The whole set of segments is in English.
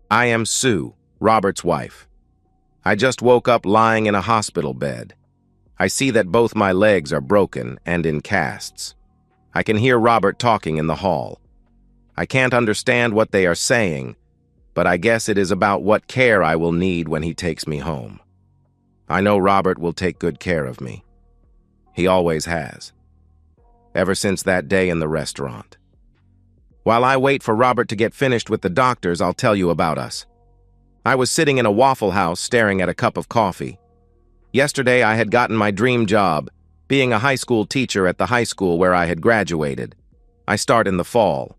I am Sue, Robert's wife. I just woke up lying in a hospital bed. I see that both my legs are broken and in casts. I can hear Robert talking in the hall. I can't understand what they are saying, but I guess it is about what care I will need when he takes me home. I know Robert will take good care of me. He always has. Ever since that day in the restaurant. While I wait for Robert to get finished with the doctors, I'll tell you about us. I was sitting in a Waffle House staring at a cup of coffee. Yesterday I had gotten my dream job, being a high school teacher at the high school where I had graduated. I start in the fall.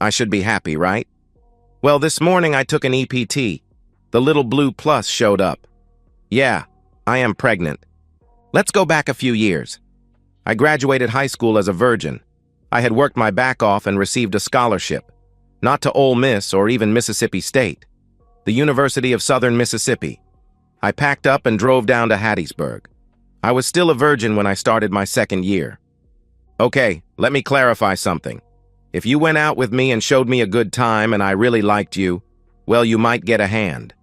I should be happy, right? Well, this morning I took an EPT. The little blue plus showed up. Yeah, I am pregnant. Let's go back a few years. I graduated high school as a virgin. I had worked my back off and received a scholarship. Not to Ole Miss or even Mississippi State. The University of Southern Mississippi. I packed up and drove down to Hattiesburg. I was still a virgin when I started my second year. Okay, let me clarify something. If you went out with me and showed me a good time and I really liked you, well, you might get a hand.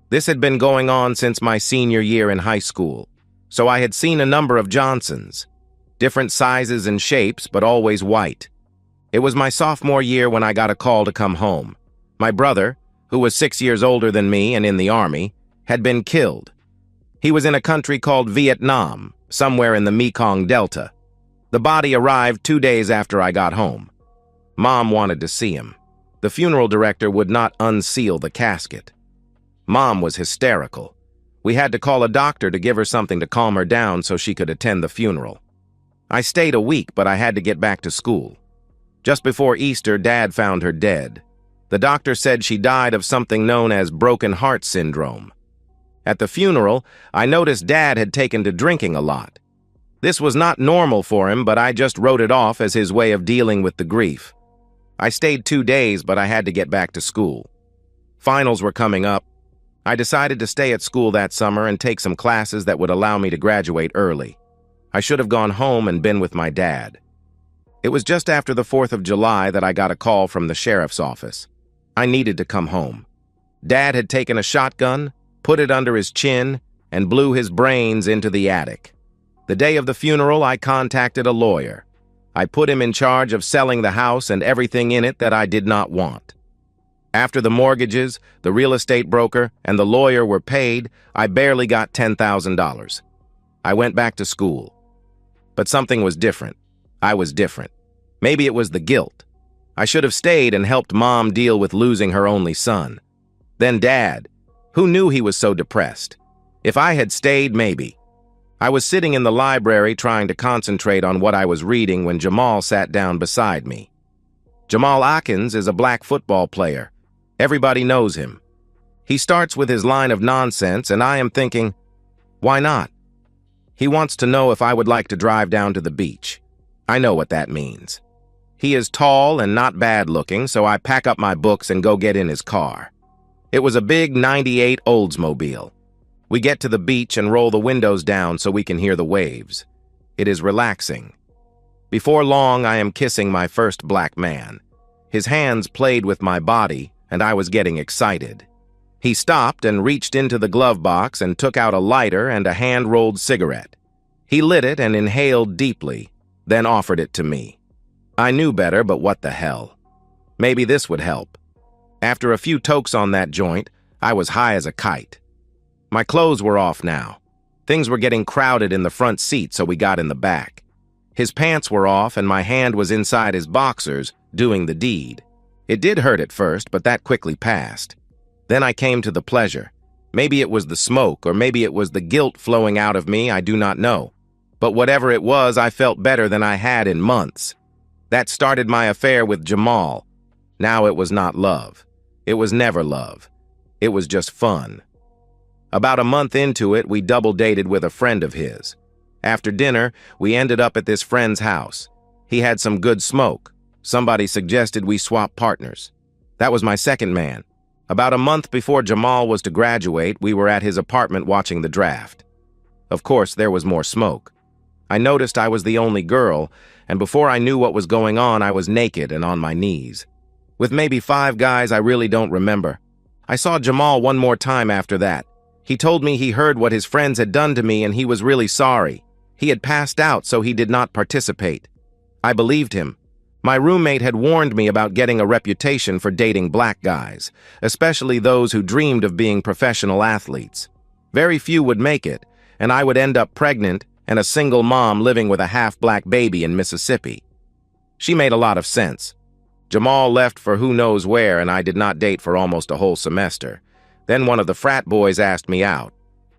This had been going on since my senior year in high school, so I had seen a number of Johnsons. Different sizes and shapes, but always white. It was my sophomore year when I got a call to come home. My brother, who was 6 years older than me and in the Army, had been killed. He was in a country called Vietnam, somewhere in the Mekong Delta. The body arrived 2 days after I got home. Mom wanted to see him. The funeral director would not unseal the casket. Mom was hysterical. We had to call a doctor to give her something to calm her down so she could attend the funeral. I stayed a week, but I had to get back to school. Just before Easter, Dad found her dead. The doctor said she died of something known as broken heart syndrome. At the funeral, I noticed Dad had taken to drinking a lot. This was not normal for him, but I just wrote it off as his way of dealing with the grief. I stayed 2 days, but I had to get back to school. Finals were coming up. I decided to stay at school that summer and take some classes that would allow me to graduate early. I should have gone home and been with my dad. It was just after the 4th of July that I got a call from the sheriff's office. I needed to come home. Dad had taken a shotgun, put it under his chin, and blew his brains into the attic. The day of the funeral, I contacted a lawyer. I put him in charge of selling the house and everything in it that I did not want. After the mortgages, the real estate broker, and the lawyer were paid, I barely got $10,000. I went back to school. But something was different. I was different. Maybe it was the guilt. I should have stayed and helped Mom deal with losing her only son. Then Dad. Who knew he was so depressed? If I had stayed, maybe. I was sitting in the library trying to concentrate on what I was reading when Jamal sat down beside me. Jamal Atkins is a black football player. Everybody knows him. He starts with his line of nonsense, and I am thinking, why not? He wants to know if I would like to drive down to the beach. I know what that means. He is tall and not bad looking, so I pack up my books and go get in his car. It was a big '98 Oldsmobile. We get to the beach and roll the windows down so we can hear the waves. It is relaxing. Before long, I am kissing my first black man. His hands played with my body, and I was getting excited. He stopped and reached into the glove box and took out a lighter and a hand-rolled cigarette. He lit it and inhaled deeply, then offered it to me. I knew better, but what the hell? Maybe this would help. After a few tokes on that joint, I was high as a kite. My clothes were off now. Things were getting crowded in the front seat, so we got in the back. His pants were off and my hand was inside his boxers, doing the deed. It did hurt at first, but that quickly passed. Then I came to the pleasure. Maybe it was the smoke, or maybe it was the guilt flowing out of me, I do not know. But whatever it was, I felt better than I had in months. That started my affair with Jamal. Now it was not love. It was never love. It was just fun. About a month into it, we double-dated with a friend of his. After dinner, we ended up at this friend's house. He had some good smoke. Somebody suggested we swap partners. That was my second man. About a month before Jamal was to graduate, we were at his apartment watching the draft. Of course, there was more smoke. I noticed I was the only girl, and before I knew what was going on, I was naked and on my knees. With maybe 5 guys I really don't remember. I saw Jamal one more time after that. He told me he heard what his friends had done to me and he was really sorry. He had passed out, so he did not participate. I believed him. My roommate had warned me about getting a reputation for dating black guys, especially those who dreamed of being professional athletes. Very few would make it, and I would end up pregnant and a single mom living with a half-black baby in Mississippi. She made a lot of sense. Jamal left for who knows where, and I did not date for almost a whole semester. Then one of the frat boys asked me out.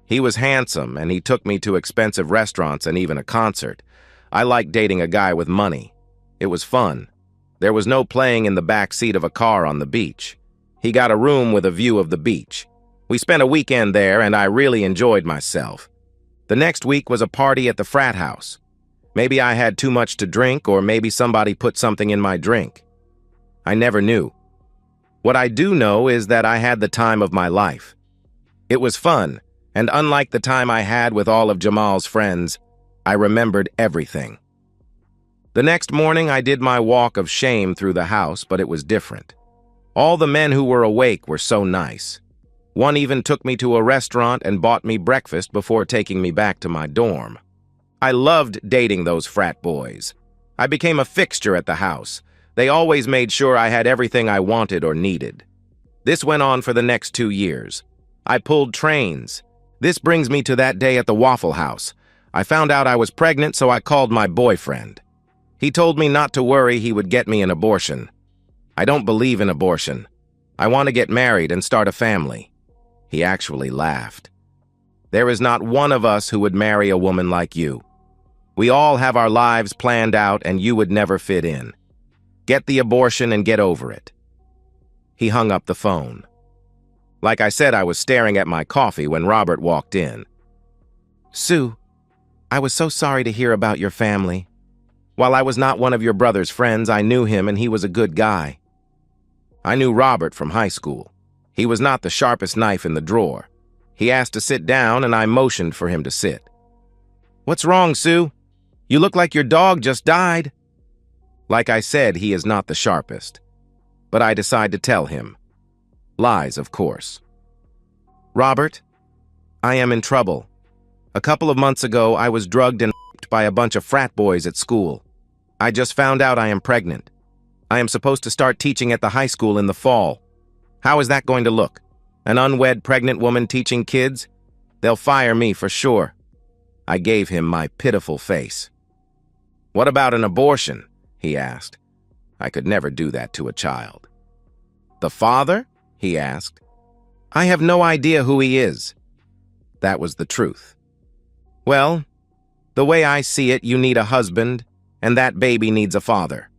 He was handsome, and he took me to expensive restaurants and even a concert. I liked dating a guy with money. It was fun. There was no playing in the back seat of a car on the beach. He got a room with a view of the beach. We spent a weekend there, and I really enjoyed myself. The next week was a party at the frat house. Maybe I had too much to drink, or maybe somebody put something in my drink. I never knew. What I do know is that I had the time of my life. It was fun, and unlike the time I had with all of Jamal's friends, I remembered everything. The next morning, I did my walk of shame through the house, but it was different. All the men who were awake were so nice. One even took me to a restaurant and bought me breakfast before taking me back to my dorm. I loved dating those frat boys. I became a fixture at the house. They always made sure I had everything I wanted or needed. This went on for the next 2 years. I pulled trains. This brings me to that day at the Waffle House. I found out I was pregnant, so I called my boyfriend. He told me not to worry, he would get me an abortion. I don't believe in abortion. I want to get married and start a family. He actually laughed. There is not one of us who would marry a woman like you. We all have our lives planned out, and you would never fit in. Get the abortion and get over it. He hung up the phone. Like I said, I was staring at my coffee when Robert walked in. Sue, I was so sorry to hear about your family. While I was not one of your brother's friends, I knew him and he was a good guy. I knew Robert from high school. He was not the sharpest knife in the drawer. He asked to sit down and I motioned for him to sit. What's wrong, Sue? You look like your dog just died. Like I said, he is not the sharpest. But I decide to tell him. Lies, of course. Robert, I am in trouble. A couple of months ago, I was drugged and by a bunch of frat boys at school. I just found out I am pregnant. I am supposed to start teaching at the high school in the fall. How is that going to look? An unwed pregnant woman teaching kids? They'll fire me for sure. I gave him my pitiful face. What about an abortion? He asked. I could never do that to a child. The father? He asked. I have no idea who he is. That was the truth. Well, the way I see it, you need a husband, and that baby needs a father.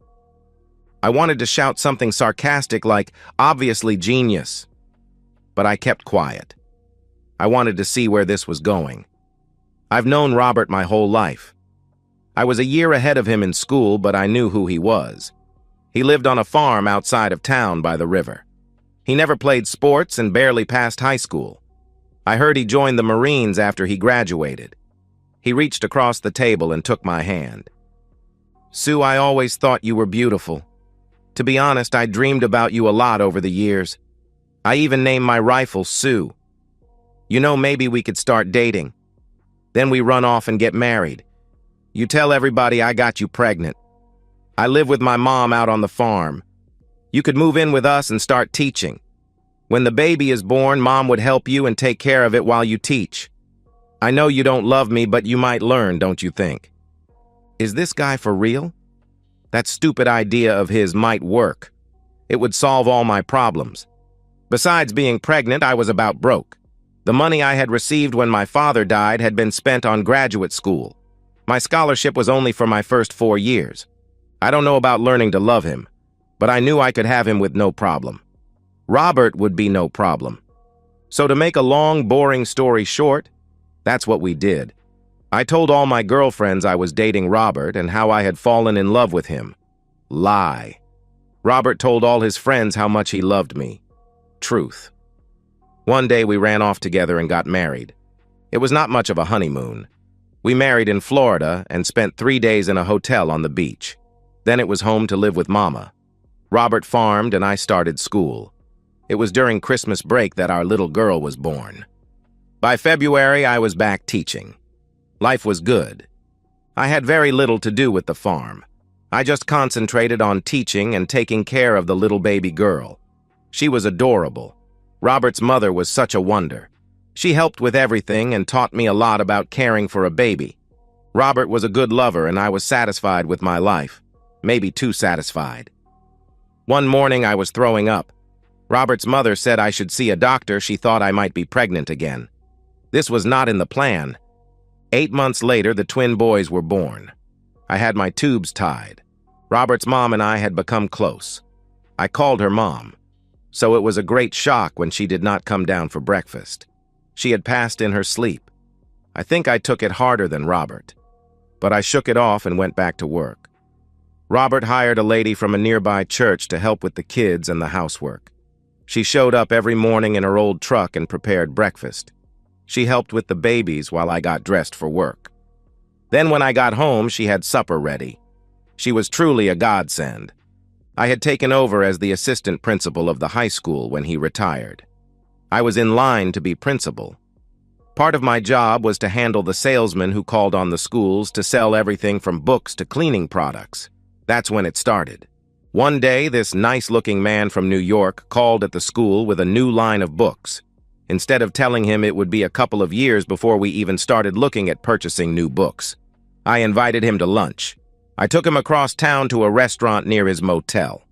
I wanted to shout something sarcastic like, obviously genius. But I kept quiet. I wanted to see where this was going. I've known Robert my whole life. I was a year ahead of him in school, but I knew who he was. He lived on a farm outside of town by the river. He never played sports and barely passed high school. I heard he joined the Marines after he graduated. He reached across the table and took my hand. Sue, I always thought you were beautiful. To be honest, I dreamed about you a lot over the years. I even named my rifle Sue. You know, maybe we could start dating. Then we run off and get married. You tell everybody I got you pregnant. I live with my mom out on the farm. You could move in with us and start teaching. When the baby is born, Mom would help you and take care of it while you teach. I know you don't love me, but you might learn, don't you think? Is this guy for real? That stupid idea of his might work. It would solve all my problems. Besides being pregnant, I was about broke. The money I had received when my father died had been spent on graduate school. My scholarship was only for my first 4 years. I don't know about learning to love him, but I knew I could have him with no problem. Robert would be no problem. So to make a long, boring story short, that's what we did. I told all my girlfriends I was dating Robert and how I had fallen in love with him. Lie. Robert told all his friends how much he loved me. Truth. One day we ran off together and got married. It was not much of a honeymoon. We married in Florida and spent 3 days in a hotel on the beach. Then it was home to live with Mama. Robert farmed and I started school. It was during Christmas break that our little girl was born. By February, I was back teaching. Life was good. I had very little to do with the farm. I just concentrated on teaching and taking care of the little baby girl. She was adorable. Robert's mother was such a wonder. She helped with everything and taught me a lot about caring for a baby. Robert was a good lover and I was satisfied with my life. Maybe too satisfied. One morning I was throwing up. Robert's mother said I should see a doctor. She thought I might be pregnant again. This was not in the plan. 8 months later, the twin boys were born. I had my tubes tied. Robert's mom and I had become close. I called her mom. So it was a great shock when she did not come down for breakfast. She had passed in her sleep. I think I took it harder than Robert. But I shook it off and went back to work. Robert hired a lady from a nearby church to help with the kids and the housework. She showed up every morning in her old truck and prepared breakfast. She helped with the babies while I got dressed for work. Then when I got home, she had supper ready. She was truly a godsend. I had taken over as the assistant principal of the high school when he retired. I was in line to be principal. Part of my job was to handle the salesmen who called on the schools to sell everything from books to cleaning products. That's when it started. One day, this nice-looking man from New York called at the school with a new line of books. Instead of telling him it would be a couple of years before we even started looking at purchasing new books, I invited him to lunch. I took him across town to a restaurant near his motel.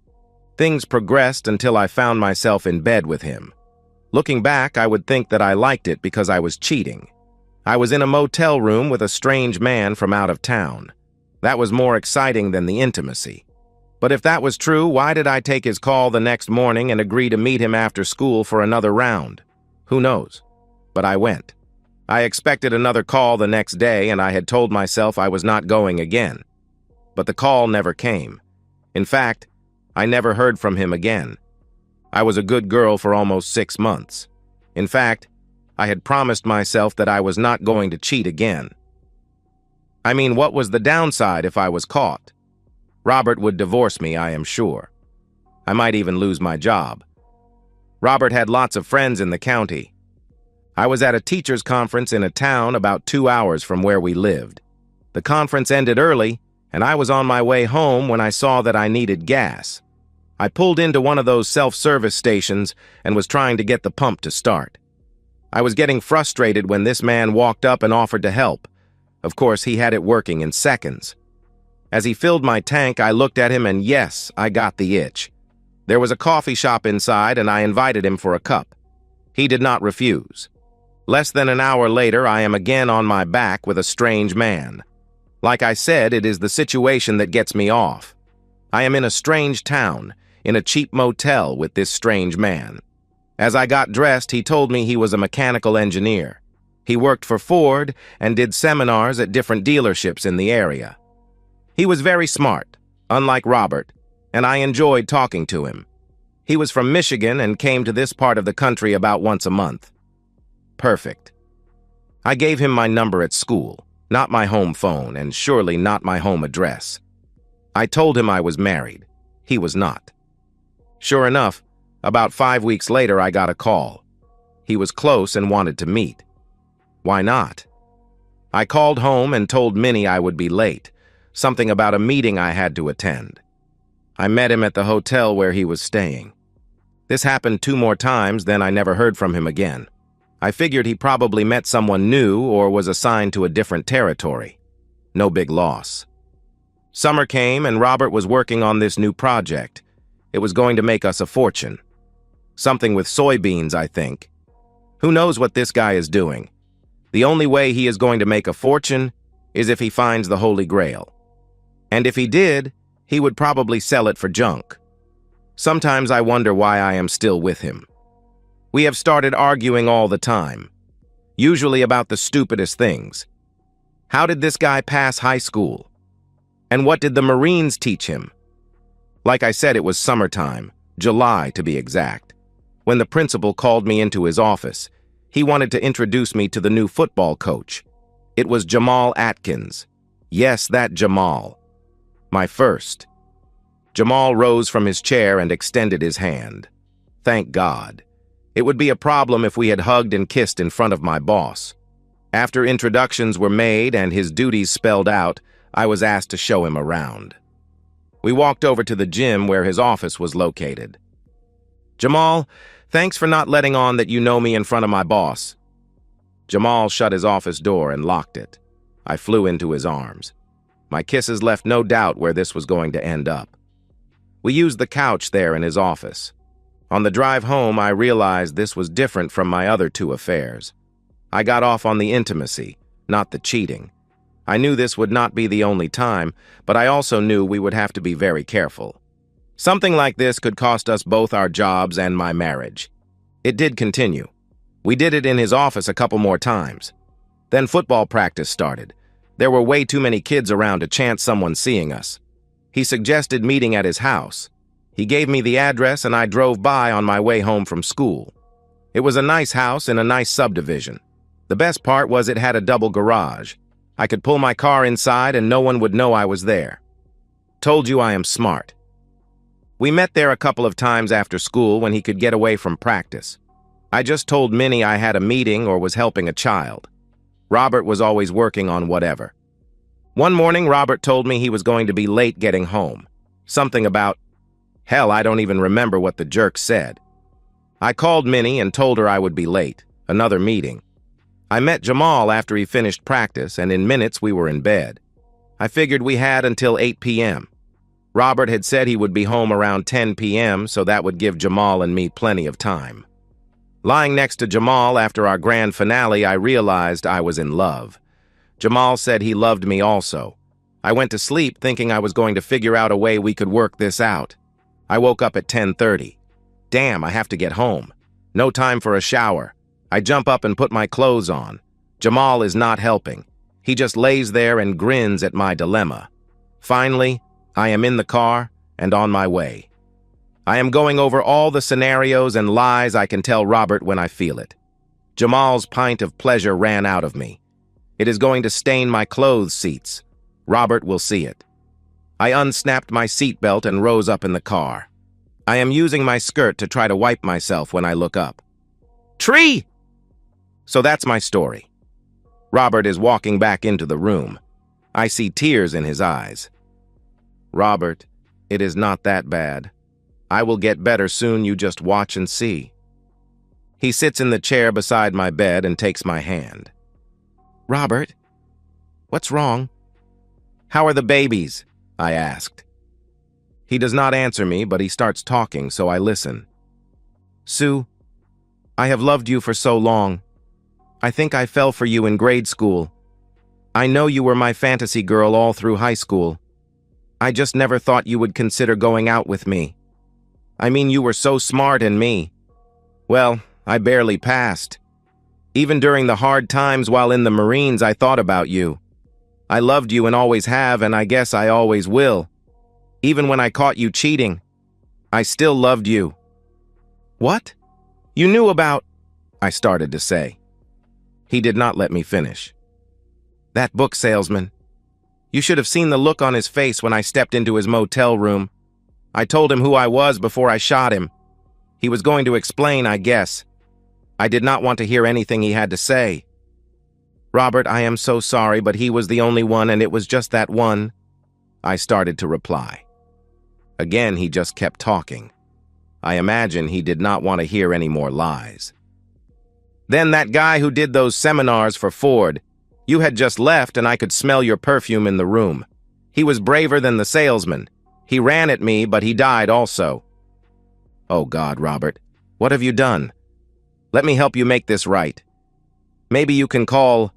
Things progressed until I found myself in bed with him. Looking back, I would think that I liked it because I was cheating. I was in a motel room with a strange man from out of town. That was more exciting than the intimacy. But if that was true, why did I take his call the next morning and agree to meet him after school for another round? Who knows? But I went. I expected another call the next day, and I had told myself I was not going again. But the call never came. In fact, I never heard from him again. I was a good girl for almost 6 months. In fact, I had promised myself that I was not going to cheat again. I mean, what was the downside if I was caught? Robert would divorce me, I am sure. I might even lose my job. Robert had lots of friends in the county. I was at a teachers' conference in a town about 2 hours from where we lived. The conference ended early, and I was on my way home when I saw that I needed gas. I pulled into one of those self-service stations and was trying to get the pump to start. I was getting frustrated when this man walked up and offered to help. Of course, he had it working in seconds. As he filled my tank, I looked at him and yes, I got the itch. There was a coffee shop inside and I invited him for a cup. He did not refuse. Less than an hour later, I am again on my back with a strange man. Like I said, it is the situation that gets me off. I am in a strange town, in a cheap motel with this strange man. As I got dressed, he told me he was a mechanical engineer. He worked for Ford and did seminars at different dealerships in the area. He was very smart, unlike Robert, and I enjoyed talking to him. He was from Michigan and came to this part of the country about once a month. Perfect. I gave him my number at school, not my home phone, and surely not my home address. I told him I was married. He was not. Sure enough, about 5 weeks later, I got a call. He was close and wanted to meet. Why not? I called home and told Minnie I would be late, something about a meeting I had to attend. I met him at the hotel where he was staying. This happened 2 more times, then I never heard from him again. I figured he probably met someone new or was assigned to a different territory. No big loss. Summer came and Robert was working on this new project. It was going to make us a fortune. Something with soybeans, I think. Who knows what this guy is doing? The only way he is going to make a fortune is if he finds the Holy Grail. And if he did, he would probably sell it for junk. Sometimes I wonder why I am still with him. We have started arguing all the time, usually about the stupidest things. How did this guy pass high school? And what did the Marines teach him? Like I said, it was summertime, July to be exact. When the principal called me into his office, he wanted to introduce me to the new football coach. It was Jamal Atkins. Yes, that Jamal. My first. Jamal rose from his chair and extended his hand. Thank God. It would be a problem if we had hugged and kissed in front of my boss. After introductions were made and his duties spelled out, I was asked to show him around. We walked over to the gym where his office was located. Jamal, thanks for not letting on that you know me in front of my boss. Jamal shut his office door and locked it. I flew into his arms. My kisses left no doubt where this was going to end up. We used the couch there in his office. On the drive home, I realized this was different from my other two affairs. I got off on the intimacy, not the cheating. I knew this would not be the only time, but I also knew we would have to be very careful. Something like this could cost us both our jobs and my marriage. It did continue. We did it in his office a couple more times. Then football practice started. There were way too many kids around to chance someone seeing us. He suggested meeting at his house. He gave me the address and I drove by on my way home from school. It was a nice house in a nice subdivision. The best part was it had a double garage. I could pull my car inside and no one would know I was there. Told you I am smart. We met there a couple of times after school when he could get away from practice. I just told Minnie I had a meeting or was helping a child. Robert was always working on whatever. One morning, Robert told me he was going to be late getting home. Something about, hell, I don't even remember what the jerk said. I called Minnie and told her I would be late. Another meeting. I met Jamal after he finished practice, and in minutes we were in bed. I figured we had until 8 p.m. Robert had said he would be home around 10 p.m., so that would give Jamal and me plenty of time. Lying next to Jamal after our grand finale, I realized I was in love. Jamal said he loved me also. I went to sleep thinking I was going to figure out a way we could work this out. I woke up at 10:30. Damn, I have to get home. No time for a shower. I jump up and put my clothes on. Jamal is not helping. He just lays there and grins at my dilemma. Finally, I am in the car and on my way. I am going over all the scenarios and lies I can tell Robert when I feel it. Jamal's pint of pleasure ran out of me. It is going to stain my clothes seats. Robert will see it. I unsnapped my seatbelt and rose up in the car. I am using my skirt to try to wipe myself when I look up. Tree! So that's my story. Robert is walking back into the room. I see tears in his eyes. Robert, it is not that bad. I will get better soon, you just watch and see. He sits in the chair beside my bed and takes my hand. Robert, what's wrong? How are the babies? I asked. He does not answer me, but he starts talking, so I listen. Sue, I have loved you for so long. I think I fell for you in grade school. I know you were my fantasy girl all through high school. I just never thought you would consider going out with me. I mean, you were so smart and me. Well, I barely passed. Even during the hard times while in the Marines, I thought about you. I loved you and always have, and I guess I always will. Even when I caught you cheating, I still loved you. What? You knew about... I started to say. He did not let me finish. That book salesman. You should have seen the look on his face when I stepped into his motel room. I told him who I was before I shot him. He was going to explain, I guess. I did not want to hear anything he had to say. Robert, I am so sorry, but he was the only one, and it was just that one. I started to reply. Again, he just kept talking. I imagine he did not want to hear any more lies. Then that guy who did those seminars for Ford, you had just left and I could smell your perfume in the room. He was braver than the salesman. He ran at me, but he died also. Oh God, Robert, what have you done? Let me help you make this right. Maybe you can call...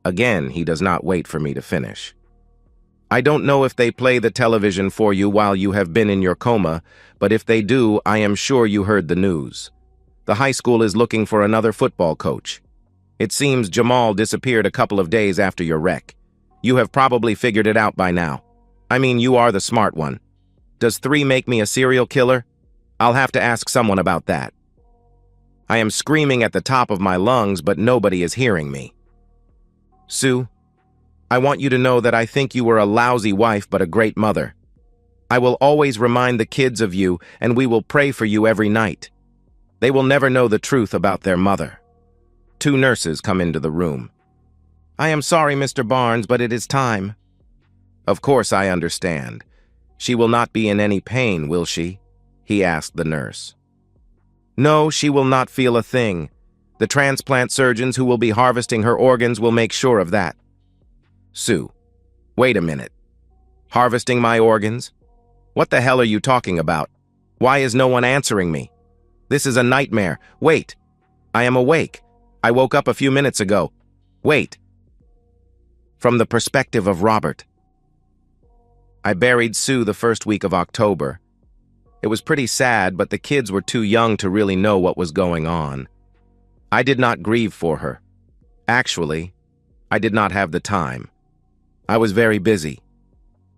Again, he does not wait for me to finish. I don't know if they play the television for you while you have been in your coma, but if they do, I am sure you heard the news. The high school is looking for another football coach. It seems Jamal disappeared a couple of days after your wreck. You have probably figured it out by now. I mean, you are the smart one. Does 3 make me a serial killer? I'll have to ask someone about that. I am screaming at the top of my lungs, but nobody is hearing me. Sue, I want you to know that I think you were a lousy wife but a great mother. I will always remind the kids of you, and we will pray for you every night. They will never know the truth about their mother." 2 nurses come into the room. "I am sorry, Mr. Barnes, but it is time." "Of course I understand. She will not be in any pain, will she?" he asked the nurse. "No, she will not feel a thing. The transplant surgeons who will be harvesting her organs will make sure of that." "Sue, wait a minute. Harvesting my organs? What the hell are you talking about? Why is no one answering me? This is a nightmare. Wait. I am awake. I woke up a few minutes ago. Wait." From the perspective of Robert. I buried Sue the first week of October. It was pretty sad, but the kids were too young to really know what was going on. I did not grieve for her. Actually, I did not have the time. I was very busy.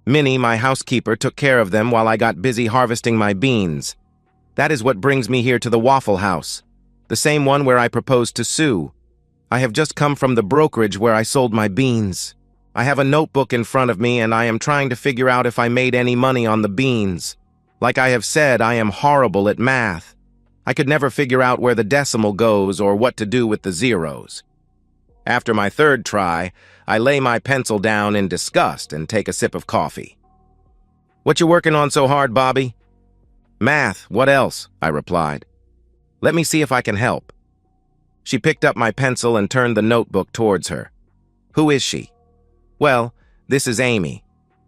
Minnie, my housekeeper, took care of them while I got busy harvesting my beans. That is what brings me here to the Waffle House, the same one where I proposed to Sue. I have just come from the brokerage where I sold my beans. I have a notebook in front of me and I am trying to figure out if I made any money on the beans. Like I have said, I am horrible at math. I could never figure out where the decimal goes or what to do with the zeros. After my 3rd try, I lay my pencil down in disgust and take a sip of coffee. "What you working on so hard, Bobby?" "Math, what else?" I replied. "Let me see if I can help." She picked up my pencil and turned the notebook towards her. "Who is she?" "Well, this is Amy.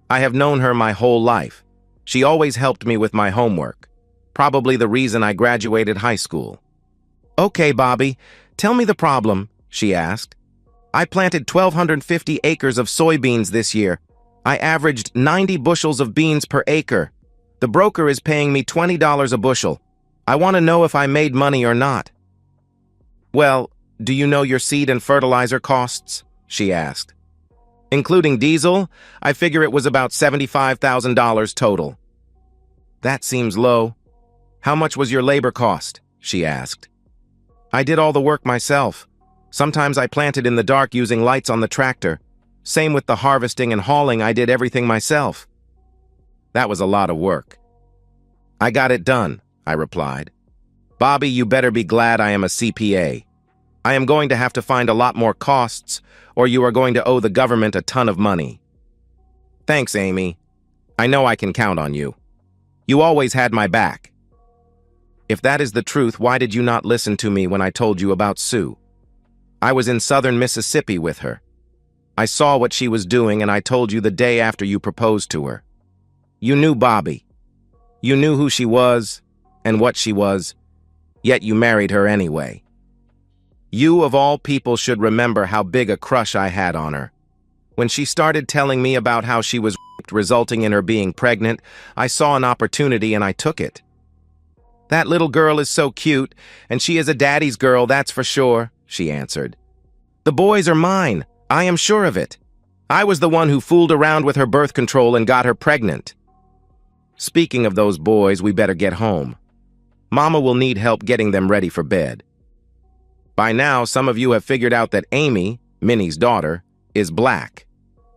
I have known her my whole life. She always helped me with my homework. Probably the reason I graduated high school." "Okay, Bobby, tell me the problem," she asked. "I planted 1,250 acres of soybeans this year. I averaged 90 bushels of beans per acre. The broker is paying me $20 a bushel. I want to know if I made money or not." "Well, do you know your seed and fertilizer costs?" she asked. "Including diesel, I figure it was about $75,000 total." "That seems low. How much was your labor cost?" she asked. "I did all the work myself. Sometimes I planted in the dark using lights on the tractor. Same with the harvesting and hauling, I did everything myself." "That was a lot of work." "I got it done," I replied. "Bobby, you better be glad I am a CPA. I am going to have to find a lot more costs, or you are going to owe the government a ton of money." "Thanks, Amy. I know I can count on you. You always had my back." "If that is the truth, why did you not listen to me when I told you about Sue? I was in southern Mississippi with her. I saw what she was doing and I told you the day after you proposed to her. You knew Bobby. You knew who she was and what she was, yet you married her anyway. You, of all people, should remember how big a crush I had on her. When she started telling me about how she was raped, resulting in her being pregnant, I saw an opportunity and I took it. That little girl is so cute, and she is a daddy's girl, that's for sure," she answered. "The boys are mine. I am sure of it. I was the one who fooled around with her birth control and got her pregnant. Speaking of those boys, we better get home. Mama will need help getting them ready for bed. By now, some of you have figured out that Amy, Minnie's daughter, is black.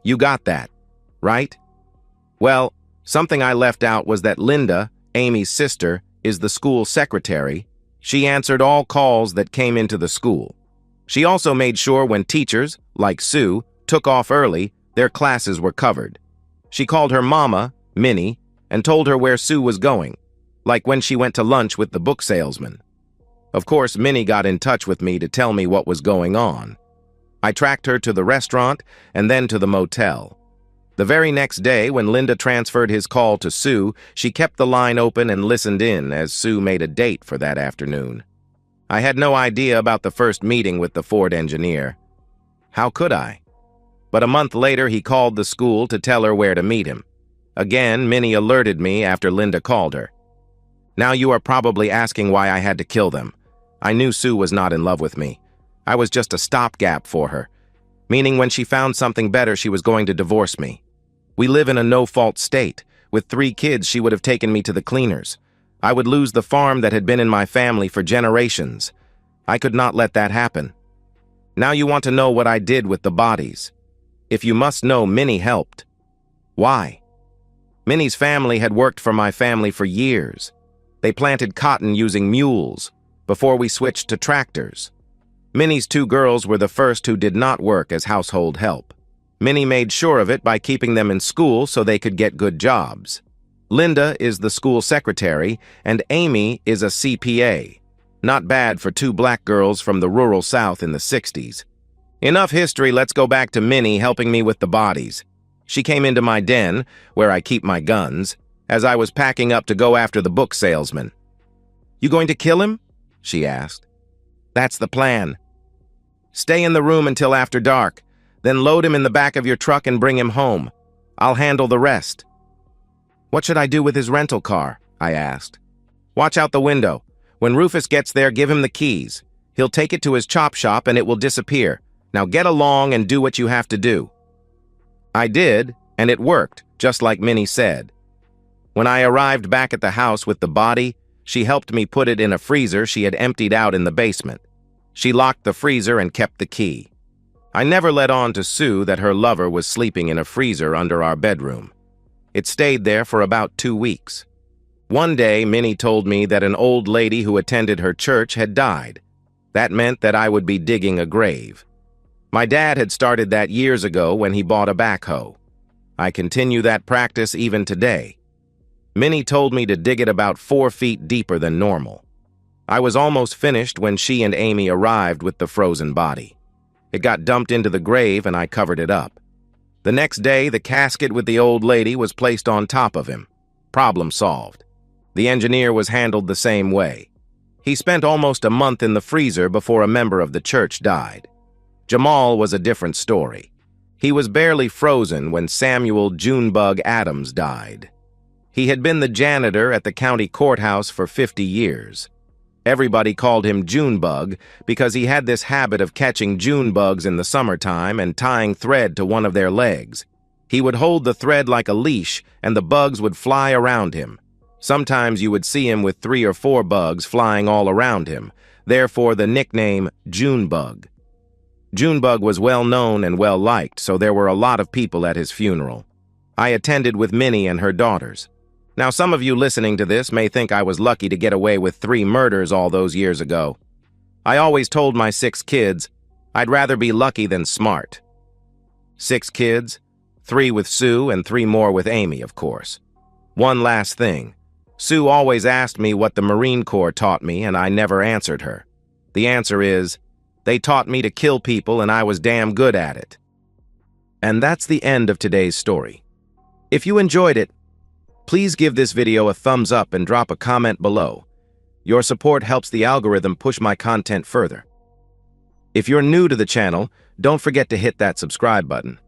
You got that, right? Well, something I left out was that Linda, Amy's sister, is the school secretary. She answered all calls that came into the school. She also made sure when teachers, like Sue, took off early, their classes were covered. She called her mama, Minnie, and told her where Sue was going, like when she went to lunch with the book salesman. Of course, Minnie got in touch with me to tell me what was going on. I tracked her to the restaurant and then to the motel. The very next day, when Linda transferred his call to Sue, she kept the line open and listened in as Sue made a date for that afternoon. I had no idea about the first meeting with the Ford engineer. How could I? But a month later, he called the school to tell her where to meet him. Again, Minnie alerted me after Linda called her. Now you are probably asking why I had to kill them. I knew Sue was not in love with me. I was just a stopgap for her, meaning when she found something better, she was going to divorce me. We live in a no-fault state. With 3 kids, she would have taken me to the cleaners. I would lose the farm that had been in my family for generations. I could not let that happen. Now you want to know what I did with the bodies. If you must know, Minnie helped. Why? Minnie's family had worked for my family for years. They planted cotton using mules before we switched to tractors. Minnie's 2 girls were the first who did not work as household help. Minnie made sure of it by keeping them in school so they could get good jobs. Linda is the school secretary, and Amy is a CPA. Not bad for 2 black girls from the rural South in the 60s. Enough history, let's go back to Minnie helping me with the bodies. She came into my den, where I keep my guns, as I was packing up to go after the book salesman. "You going to kill him?" she asked. "That's the plan. Stay in the room until after dark, then load him in the back of your truck and bring him home. I'll handle the rest." "What should I do with his rental car?" I asked. "Watch out the window. When Rufus gets there, give him the keys. He'll take it to his chop shop and it will disappear. Now get along and do what you have to do." I did, and it worked, just like Minnie said. When I arrived back at the house with the body, she helped me put it in a freezer she had emptied out in the basement. She locked the freezer and kept the key. I never let on to Sue that her lover was sleeping in a freezer under our bedroom. It stayed there for about 2 weeks. One day, Minnie told me that an old lady who attended her church had died. That meant that I would be digging a grave. My dad had started that years ago when he bought a backhoe. I continue that practice even today. Minnie told me to dig it about 4 feet deeper than normal. I was almost finished when she and Amy arrived with the frozen body. It got dumped into the grave and I covered it up. The next day, the casket with the old lady was placed on top of him. Problem solved. The engineer was handled the same way. He spent almost a month in the freezer before a member of the church died. Jamal was a different story. He was barely frozen when Samuel Junebug Adams died. He had been the janitor at the county courthouse for 50 years. Everybody called him Junebug because he had this habit of catching June bugs in the summertime and tying thread to one of their legs. He would hold the thread like a leash and the bugs would fly around him. Sometimes you would see him with 3 or 4 bugs flying all around him, therefore the nickname Junebug. Junebug was well known and well liked, so there were a lot of people at his funeral. I attended with Minnie and her daughters. Now, some of you listening to this may think I was lucky to get away with 3 murders all those years ago. I always told my 6 kids, I'd rather be lucky than smart. 6 kids, 3 with Sue and 3 more with Amy, of course. One last thing. Sue always asked me what the Marine Corps taught me, and I never answered her. The answer is, they taught me to kill people and I was damn good at it. And that's the end of today's story. If you enjoyed it, please give this video a thumbs up and drop a comment below. Your support helps the algorithm push my content further. If you're new to the channel, don't forget to hit that subscribe button.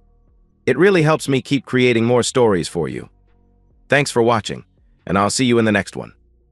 It really helps me keep creating more stories for you. Thanks for watching, and I'll see you in the next one.